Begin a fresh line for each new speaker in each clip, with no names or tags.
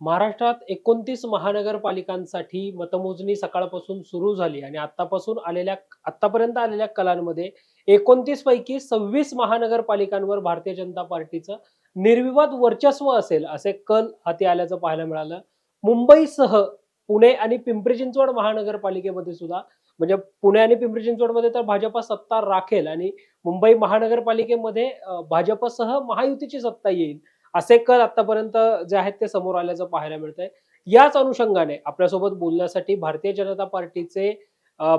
महाराष्ट्रात 29 महानगरपालिकांसाठी मतमोजणी सकाळपासून सुरू झाली आणि आतापर्यंत आलेल्या कलांमध्ये 29 पैकी 26 महानगरपालिकांवर भारतीय जनता पार्टीचं निर्विवाद वर्चस्व असेल असे कल हाती आल्याचं पाहायला मिळालं. मुंबईसह पुणे आणि पिंपरी चिंचवड महानगरपालिकेमध्ये सुद्धा म्हणजे पुणे आणि पिंपरी चिंचवडमध्ये तर भाजपा सत्ता राखेल आणि मुंबई महानगरपालिकेमध्ये भाजपसह महायुतीची सत्ता येईल असे कल आतापर्यंत जे आहेत ते समोर आल्याचं पाहायला मिळतंय. याच अनुषंगाने आपल्यासोबत बोलण्यासाठी भारतीय जनता पार्टीचे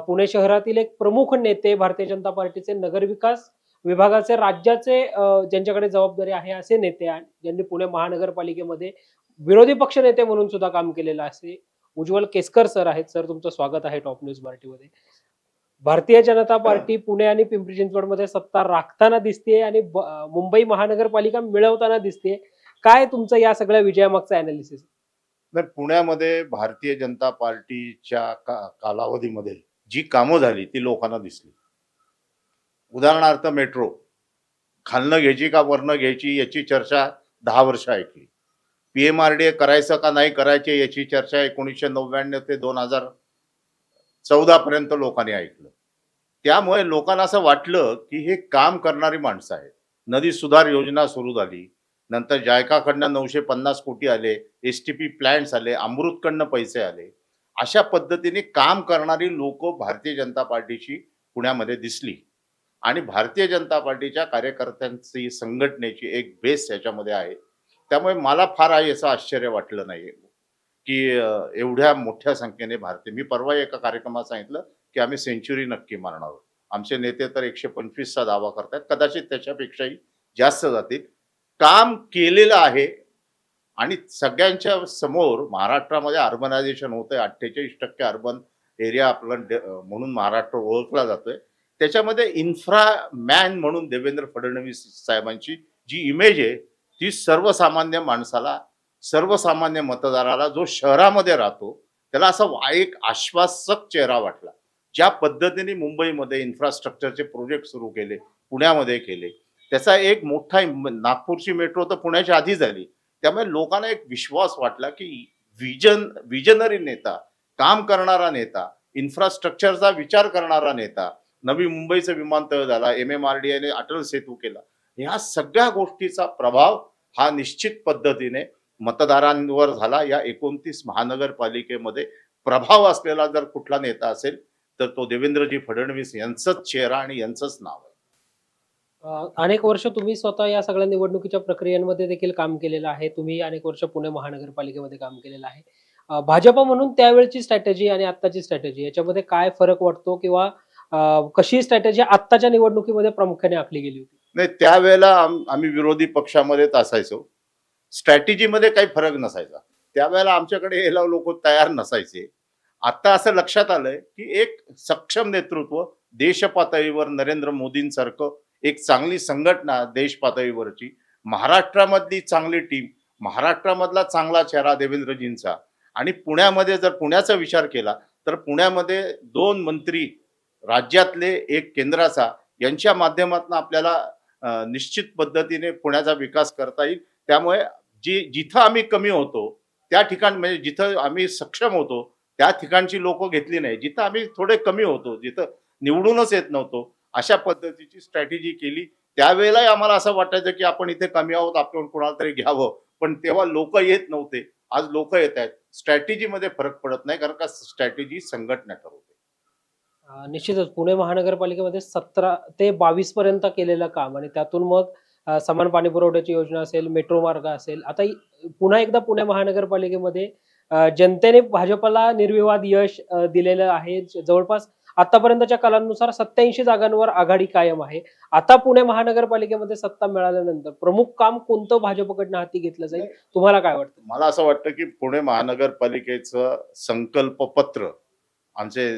पुणे शहरातील एक प्रमुख नेते, भारतीय जनता पार्टीचे नगरविकास विभागाचे राज्याचे ज्यांच्याकडे जबाबदारी आहे असे नेते ज्यांनी पुणे महानगरपालिकेमध्ये विरोधी पक्ष नेते म्हणून सुद्धा काम केलेलं असे उज्ज्वल केसकर सर आहेत. सर, तुमचं स्वागत आहे टॉप न्यूज मराठीमध्ये. भारतीय जनता पार्टी पुणे आणि पिंपरी चिंचवडमध्ये सत्ता राखताना दिसतेय आणि मुंबई महानगरपालिका मिळवताना दिसते. काय तुमचं या सगळ्या विजयामागचं अनालिसिस?
तर पुण्यामध्ये भारतीय जनता पार्टीच्या कालावधीमध्ये जी कामं झाली ती लोकांना दिसली. उदाहरणार्थ मेट्रो खालनं घ्यायची का वरनं घ्यायची याची चर्चा 10 वर्ष ऐकली. PMRDA करायचं का नाही करायचे याची चर्चा 1999 ते 2014 पर्यंत लोकांनी ऐकलं. त्यामुळे लोकांना असं वाटलं की हे काम करणारी माणसं आहेत. नदी सुधार योजना सुरू झाली, नंतर जायकाकडनं 950 कोटी आले, STP प्लॅन्ट्स आले, अमृतकडनं पैसे आले. अशा पद्धतीने काम करणारी लोक भारतीय जनता पार्टीची पुण्यामध्ये दिसली आणि भारतीय जनता पार्टीच्या कार्यकर्त्यांची संघटनेची एक बेस याच्यामध्ये आहे. त्यामुळे मला फार याचं आश्चर्य वाटलं नाही की एवढ्या मोठ्या संख्येने मी परवा एका कार्यक्रमात सांगितलं की आम्ही सेंचुरी नक्की मारणार आहोत. आमचे नेते तर 125चा दावा करतात, कदाचित त्याच्यापेक्षाही जास्त जातील. काम केलेलं आहे आणि सगळ्यांच्या समोर महाराष्ट्रामध्ये अर्बनायझेशन होतंय. 48% अर्बन एरिया आपलं म्हणून महाराष्ट्र ओळखला जातोय. त्याच्यामध्ये इन्फ्रा मॅन म्हणून देवेंद्र फडणवीस साहेबांची जी इमेज आहे ती सर्वसामान्य माणसाला, सर्वसामान्य मतदाराला जो शहरामध्ये राहतो त्याला असा एक आश्वासक चेहरा वाटला. ज्या पद्धतीने मुंबईमध्ये इन्फ्रास्ट्रक्चरचे प्रोजेक्ट सुरू केले, पुण्यामध्ये केले, त्याचा एक मोठा नागपूरची मेट्रो तर पुण्याच्या आधी झाली. त्यामुळे लोकांना एक विश्वास वाटला की विजनरी नेता, काम करणारा नेता, इन्फ्रास्ट्रक्चरचा विचार करणारा नेता, नवी मुंबईचं विमानतळ झाला, MMRDA ने अटल सेतू केला, ह्या सगळ्या गोष्टीचा प्रभाव हा निश्चित पद्धतीने मतदारांवर झाला. या 29 महानगरपालिकेमध्ये प्रभाव असलेला जर कुठला नेता असेल तर तो देवेंद्रजी फडणवीस यांचंच चेहरा आणि यांचंच नाव आहे.
अनेक वर्ष तुम्ही स्वतः या सगळ्या निवडणुकीच्या प्रक्रियांमध्ये देखील काम केलेलं आहे. तुम्ही अनेक वर्ष पुणे महानगरपालिकेमध्ये काम केलेलं आहे. भाजप म्हणून त्यावेळची स्ट्रॅटेजी आणि आत्ताची स्ट्रॅटेजी याच्यामध्ये काय फरक वाटतो किंवा कशी स्ट्रॅटेजी आत्ताच्या निवडणुकीमध्ये प्रामुख्याने आखली गेली होती?
नाही, त्यावेळेला आम्ही विरोधी पक्षामध्येच असायचो. स्ट्रॅटेजीमध्ये काही फरक नसायचा. त्यावेळेला आमच्याकडे यायला लोक तयार नसायचे. आता असं लक्षात आलंय की एक सक्षम नेतृत्व देश पातळीवर नरेंद्र मोदींसारखं एक चांगली संघटना देश पातळीवरची, महाराष्ट्रामधली चांगली टीम, महाराष्ट्रामधला चांगला चेहरा देवेंद्रजींचा आणि पुण्यामध्ये जर पुण्याचा विचार केला तर पुण्यामध्ये 2 मंत्री राज्यातले, एक केंद्राचा, यांच्या माध्यमातून आपल्याला निश्चित पद्धतीने पुण्याचा विकास करता येईल. त्यामुळे जिथं आम्ही कमी होतो त्या ठिकाणी, म्हणजे जिथं आम्ही सक्षम होतो त्या ठिकाणची लोक घेतली नाही, जिथं आम्ही थोडे कमी होतो, जिथं निवडूनच येत नव्हतो, अशा पद्धतीची स्ट्रॅटेजी केली. त्यावेळेलाही आम्हाला असं वाटायचं की आपण इथे कमी आहोत, आपण कोणाला तरी घ्यावं, पण तेव्हा लोक येत नव्हते. आज लोक येत आहेत. स्ट्रॅटेजीमध्ये फरक पडत नाही, कारण का स्ट्रॅटेजी संघटना ठरवते.
निश्चितच पुणे महानगरपालिकेमध्ये 17 ते 22 पर्यंत केलेलं काम आणि त्यातून मग समान पाणी पुरवठ्याची योजना असेल, मेट्रो मार्ग असेल. आता पुन्हा एकदा पुणे महानगरपालिकेमध्ये जनतेने भाजपला निर्विवाद यश दिलेलं आहे. जवळपास आतापर्यंतच्या कलांनुसार 87 जागांवर आघाडी कायम आहे. आता पुणे महानगरपालिकेमध्ये सत्ता मिळाल्यानंतर प्रमुख काम कोणतं भाजपकडनं हाती घेतलं जाईल, तुम्हाला काय वाटतं?
मला असं वाटतं की पुणे महानगरपालिकेचं संकल्प पत्र आमचे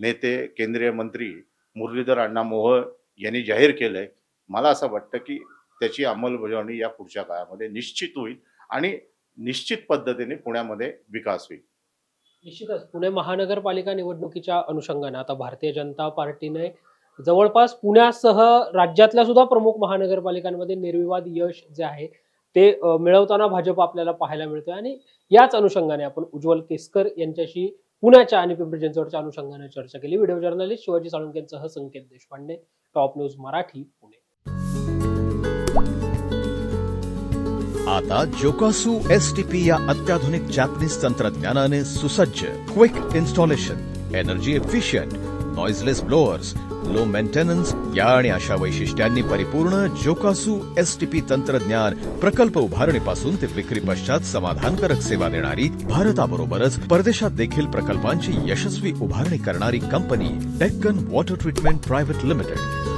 नेते, केंद्रीय मंत्री मुरलीधर अण्णा मोहोळ यांनी जाहीर केलंय. मला असं वाटतं की त्याची अंमलबजावणी या पुढच्या काळामध्ये निश्चित होईल आणि निश्चित पद्धतीने पुण्यामध्ये विकास होईल.
निश्चितच पुणे महानगरपालिका निवडणुकीच्या अनुषंगाने आता भारतीय जनता पार्टीने जवळपास पुण्यासह राज्यातल्या सुद्धा प्रमुख महानगरपालिकांमध्ये निर्विवाद यश जे आहे ते मिळवताना भाजप आपल्याला पाहायला मिळतोय. आणि याच अनुषंगाने आपण उज्ज्वल केसकर यांच्याशी पुण्याच्या आणि पिंपरी चिंचवडच्या अनुषंगाने चर्चा केली. व्हिडिओ जर्नलिस्ट शिवाजी साळुंकेंसह संकेत देशपांडे, टॉप न्यूज मराठी, पुणे.
आता जोकासू STP या अत्याधुनिक जॅपनीज तंत्रज्ञानाने सुसज्ज, quick installation, energy efficient, noiseless blowers, low maintenance या आणि अशा वैशिष्ट्यांनी परिपूर्ण जोकासू STP तंत्रज्ञान प्रकल्प उभारणीपासून ते विक्री पश्चात समाधानकारक सेवा देणारी, भारताबरोबरच परदेशात देखील प्रकल्पांची यशस्वी उभारणी करणारी company Deccan water treatment private limited.